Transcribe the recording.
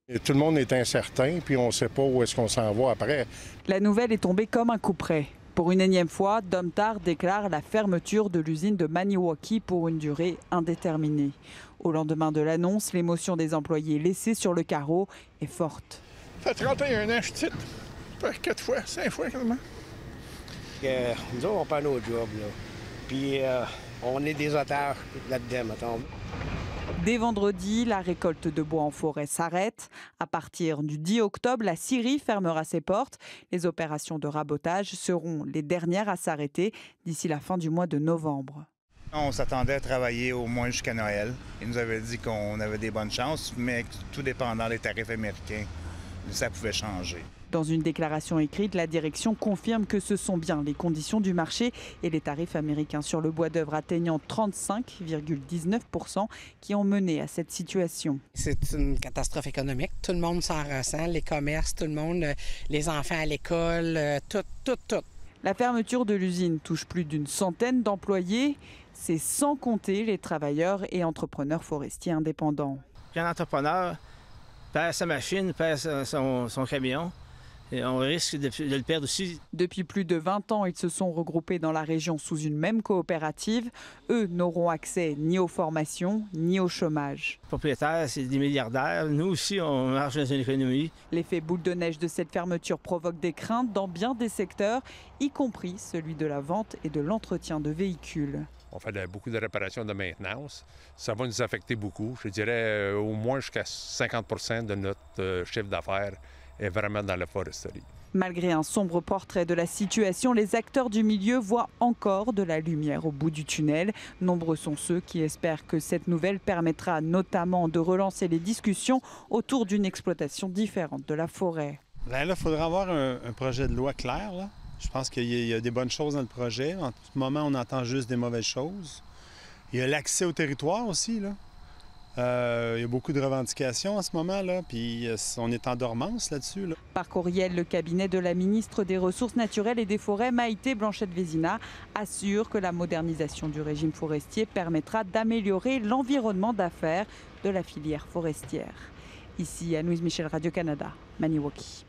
Et tout le monde est incertain, puis on ne sait pas où est-ce qu'on s'en va après. La nouvelle est tombée comme un coup près. Pour une énième fois, Domtar déclare la fermeture de l'usine de Maniwaki pour une durée indéterminée. Au lendemain de l'annonce, l'émotion des employés laissés sur le carreau est forte. Ça fait 31 ans, je titre. Ça fait 4 fois, 5 fois quasiment. Nous autres, on perd nos jobs, là. Puis on est des otages là-dedans, mettons. Dès vendredi, la récolte de bois en forêt s'arrête. À partir du 10 octobre, la scierie fermera ses portes. Les opérations de rabotage seront les dernières à s'arrêter d'ici la fin du mois de novembre. On s'attendait à travailler au moins jusqu'à Noël. Ils nous avaient dit qu'on avait des bonnes chances, mais tout dépendant des tarifs américains, ça pouvait changer. Dans une déclaration écrite, la direction confirme que ce sont bien les conditions du marché et les tarifs américains sur le bois d'œuvre atteignant 35,19% qui ont mené à cette situation. C'est une catastrophe économique. Tout le monde s'en ressent, les commerces, tout le monde, les enfants à l'école, tout. La fermeture de l'usine touche plus d'une centaine d'employés. C'est sans compter les travailleurs et entrepreneurs forestiers indépendants. Un entrepreneur perd sa machine, perd son camion. Et on risque de le perdre aussi. Depuis plus de 20 ans, ils se sont regroupés dans la région sous une même coopérative. Eux n'auront accès ni aux formations, ni au chômage. Les propriétaires, c'est des milliardaires. Nous aussi, on marche dans une économie. L'effet boule de neige de cette fermeture provoque des craintes dans bien des secteurs, y compris celui de la vente et de l'entretien de véhicules. On fait beaucoup de réparations de maintenance. Ça va nous affecter beaucoup. Je dirais au moins jusqu'à 50% de notre chiffre d'affaires est vraiment dans la foresterie. Malgré un sombre portrait de la situation, les acteurs du milieu voient encore de la lumière au bout du tunnel. Nombreux sont ceux qui espèrent que cette nouvelle permettra notamment de relancer les discussions autour d'une exploitation différente de la forêt. Là, il faudra avoir un projet de loi clair, là. Je pense qu'il y a des bonnes choses dans le projet. En ce moment, on entend juste des mauvaises choses. Il y a l'accès au territoire aussi, là. Il y a beaucoup de revendications en ce moment, là, puis on est en dormance là-dessus. Là. Par courriel, le cabinet de la ministre des Ressources naturelles et des Forêts, Maïté Blanchette-Vézina, assure que la modernisation du régime forestier permettra d'améliorer l'environnement d'affaires de la filière forestière. Ici, Anouise Michel, Radio-Canada, Maniwaki.